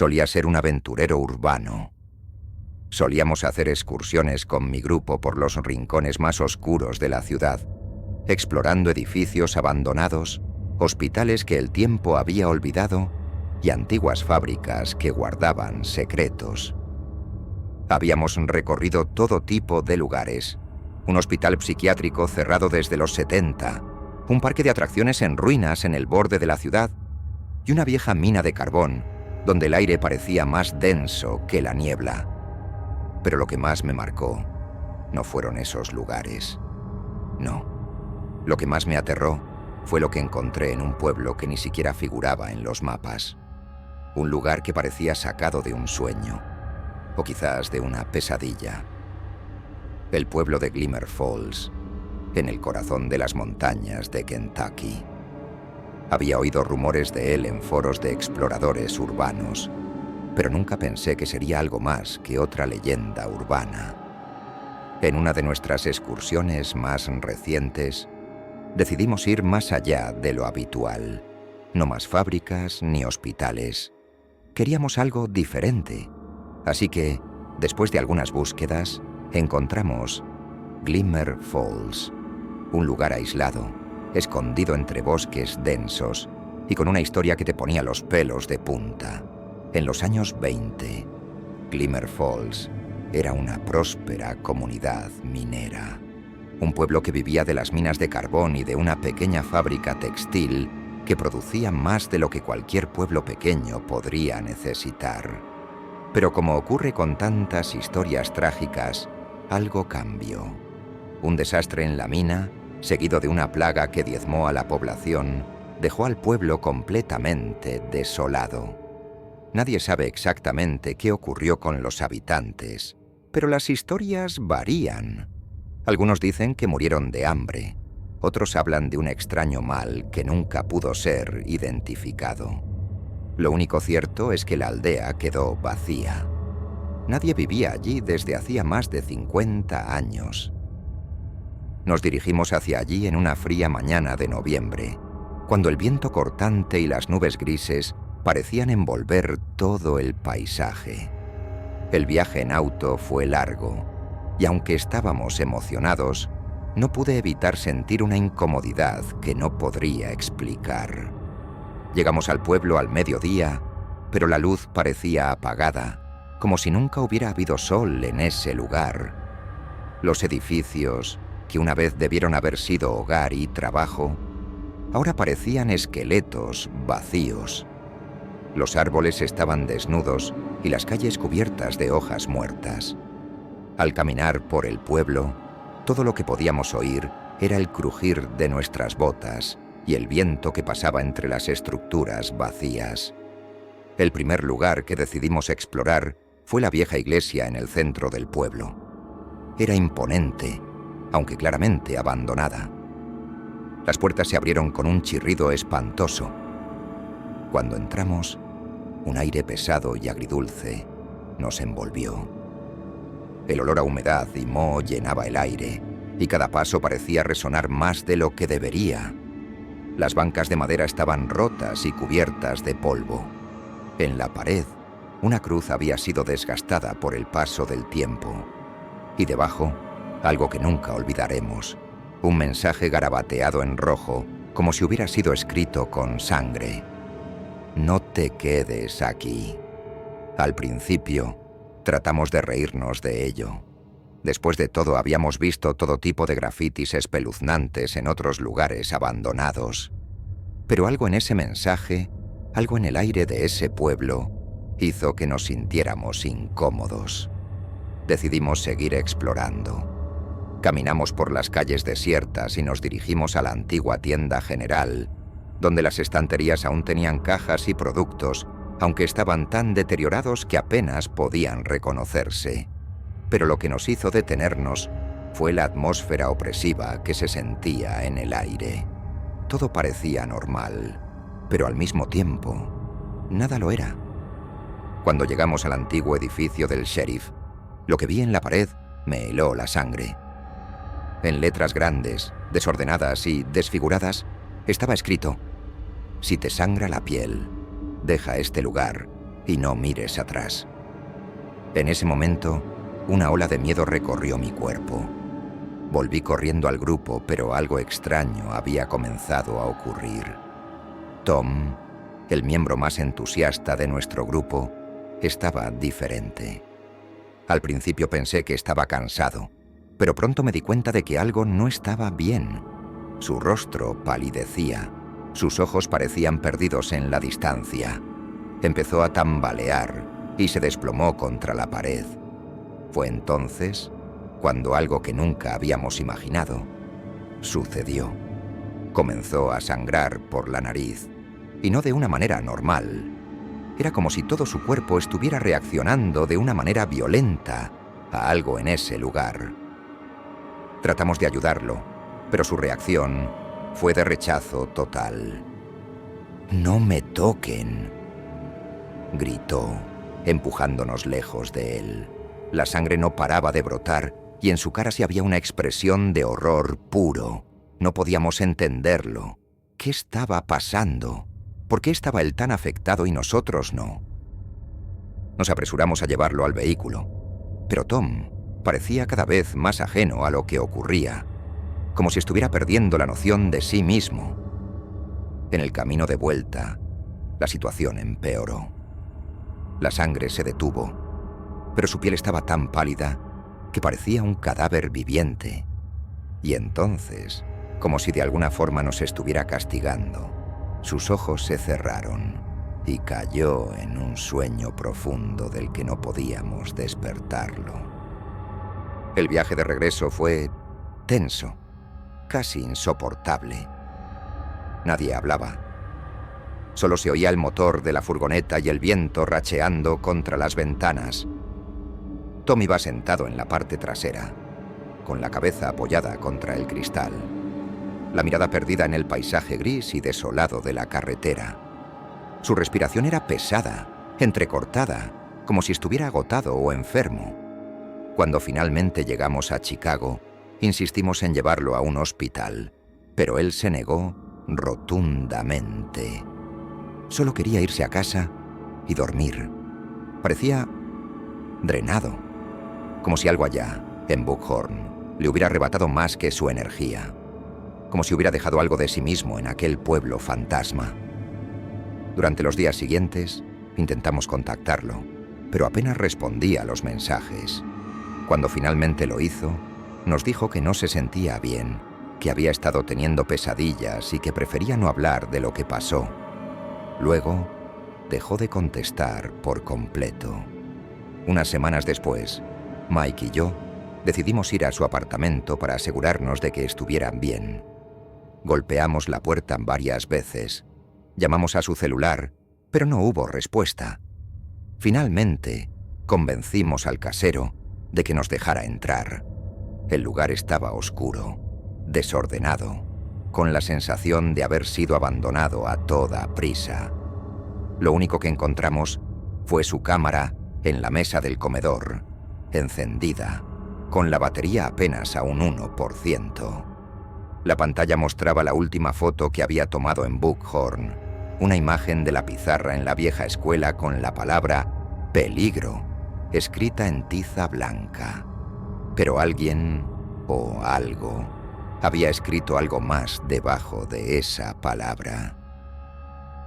Solía ser un aventurero urbano. Solíamos hacer excursiones con mi grupo por los rincones más oscuros de la ciudad, explorando edificios abandonados, hospitales que el tiempo había olvidado y antiguas fábricas que guardaban secretos. Habíamos recorrido todo tipo de lugares: un hospital psiquiátrico cerrado desde los 70, un parque de atracciones en ruinas en el borde de la ciudad y una vieja mina de carbón donde el aire parecía más denso que la niebla. Pero lo que más me marcó no fueron esos lugares. No. Lo que más me aterró fue lo que encontré en un pueblo que ni siquiera figuraba en los mapas. Un lugar que parecía sacado de un sueño, o quizás de una pesadilla. El pueblo de Glimmer Falls, en el corazón de las montañas de Kentucky. Había oído rumores de él en foros de exploradores urbanos, pero nunca pensé que sería algo más que otra leyenda urbana. En una de nuestras excursiones más recientes, decidimos ir más allá de lo habitual. No más fábricas ni hospitales. Queríamos algo diferente. Así que, después de algunas búsquedas, encontramos Glimmer Falls, un lugar aislado, escondido entre bosques densos y con una historia que te ponía los pelos de punta. En los años 20, Glimmer Falls era una próspera comunidad minera. Un pueblo que vivía de las minas de carbón y de una pequeña fábrica textil que producía más de lo que cualquier pueblo pequeño podría necesitar. Pero como ocurre con tantas historias trágicas, algo cambió. Un desastre en la mina, seguido de una plaga que diezmó a la población, dejó al pueblo completamente desolado. Nadie sabe exactamente qué ocurrió con los habitantes, pero las historias varían. Algunos dicen que murieron de hambre, otros hablan de un extraño mal que nunca pudo ser identificado. Lo único cierto es que la aldea quedó vacía. Nadie vivía allí desde hacía más de 50 años. Nos dirigimos hacia allí en una fría mañana de noviembre, cuando el viento cortante y las nubes grises parecían envolver todo el paisaje. El viaje en auto fue largo, y aunque estábamos emocionados, no pude evitar sentir una incomodidad que no podría explicar. Llegamos al pueblo al mediodía, pero la luz parecía apagada, como si nunca hubiera habido sol en ese lugar. Los edificios, que una vez debieron haber sido hogar y trabajo, ahora parecían esqueletos vacíos. Los árboles estaban desnudos y las calles cubiertas de hojas muertas. Al caminar por el pueblo, todo lo que podíamos oír era el crujir de nuestras botas y el viento que pasaba entre las estructuras vacías. El primer lugar que decidimos explorar fue la vieja iglesia en el centro del pueblo. Era imponente, aunque claramente abandonada. Las puertas se abrieron con un chirrido espantoso. Cuando entramos, un aire pesado y agridulce nos envolvió. El olor a humedad y moho llenaba el aire, y cada paso parecía resonar más de lo que debería. Las bancas de madera estaban rotas y cubiertas de polvo. En la pared, una cruz había sido desgastada por el paso del tiempo. Y debajo, algo que nunca olvidaremos, un mensaje garabateado en rojo, como si hubiera sido escrito con sangre. No te quedes aquí. Al principio, tratamos de reírnos de ello. Después de todo, habíamos visto todo tipo de grafitis espeluznantes en otros lugares abandonados. Pero algo en ese mensaje, algo en el aire de ese pueblo, hizo que nos sintiéramos incómodos. Decidimos seguir explorando. Caminamos por las calles desiertas y nos dirigimos a la antigua tienda general, donde las estanterías aún tenían cajas y productos, aunque estaban tan deteriorados que apenas podían reconocerse. Pero lo que nos hizo detenernos fue la atmósfera opresiva que se sentía en el aire. Todo parecía normal, pero al mismo tiempo, nada lo era. Cuando llegamos al antiguo edificio del sheriff, lo que vi en la pared me heló la sangre. En letras grandes, desordenadas y desfiguradas, estaba escrito: si te sangra la piel, deja este lugar y no mires atrás. En ese momento, una ola de miedo recorrió mi cuerpo. Volví corriendo al grupo, pero algo extraño había comenzado a ocurrir. Tom, el miembro más entusiasta de nuestro grupo, estaba diferente. Al principio pensé que estaba cansado, pero pronto me di cuenta de que algo no estaba bien. Su rostro palidecía, sus ojos parecían perdidos en la distancia. Empezó a tambalear y se desplomó contra la pared. Fue entonces cuando algo que nunca habíamos imaginado sucedió. Comenzó a sangrar por la nariz, y no de una manera normal. Era como si todo su cuerpo estuviera reaccionando de una manera violenta a algo en ese lugar. Tratamos de ayudarlo, pero su reacción fue de rechazo total. «¡No me toquen!», gritó, empujándonos lejos de él. La sangre no paraba de brotar y en su cara se había una expresión de horror puro. No podíamos entenderlo. ¿Qué estaba pasando? ¿Por qué estaba él tan afectado y nosotros no? Nos apresuramos a llevarlo al vehículo, pero Tom parecía cada vez más ajeno a lo que ocurría, como si estuviera perdiendo la noción de sí mismo. En el camino de vuelta, la situación empeoró. La sangre se detuvo, pero su piel estaba tan pálida que parecía un cadáver viviente. Y entonces, como si de alguna forma nos estuviera castigando, sus ojos se cerraron y cayó en un sueño profundo del que no podíamos despertarlo. El viaje de regreso fue tenso, casi insoportable. Nadie hablaba. Solo se oía el motor de la furgoneta y el viento racheando contra las ventanas. Tom iba sentado en la parte trasera, con la cabeza apoyada contra el cristal, la mirada perdida en el paisaje gris y desolado de la carretera. Su respiración era pesada, entrecortada, como si estuviera agotado o enfermo. Cuando finalmente llegamos a Chicago, insistimos en llevarlo a un hospital, pero él se negó rotundamente. Solo quería irse a casa y dormir. Parecía drenado, como si algo allá, en Buckhorn, le hubiera arrebatado más que su energía, como si hubiera dejado algo de sí mismo en aquel pueblo fantasma. Durante los días siguientes, intentamos contactarlo, pero apenas respondía a los mensajes. Cuando finalmente lo hizo, nos dijo que no se sentía bien, que había estado teniendo pesadillas y que prefería no hablar de lo que pasó. Luego, dejó de contestar por completo. Unas semanas después, Mike y yo decidimos ir a su apartamento para asegurarnos de que estuvieran bien. Golpeamos la puerta varias veces. Llamamos a su celular, pero no hubo respuesta. Finalmente, convencimos al casero de que nos dejara entrar. El lugar estaba oscuro, desordenado, con la sensación de haber sido abandonado a toda prisa. Lo único que encontramos fue su cámara en la mesa del comedor, encendida, con la batería apenas a un 1%. La pantalla mostraba la última foto que había tomado en Buckhorn, una imagen de la pizarra en la vieja escuela con la palabra «peligro» escrita en tiza blanca. Pero alguien, o algo, había escrito algo más debajo de esa palabra.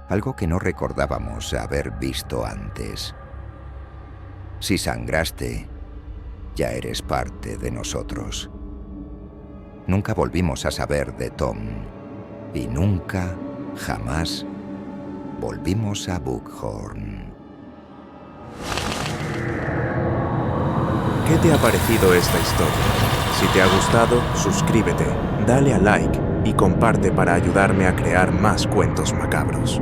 Algo que no recordábamos haber visto antes. Si sangraste, ya eres parte de nosotros. Nunca volvimos a saber de Tom, y nunca, jamás, volvimos a Buckhorn. ¿Qué te ha parecido esta historia? Si te ha gustado, suscríbete, dale a like y comparte para ayudarme a crear más cuentos macabros.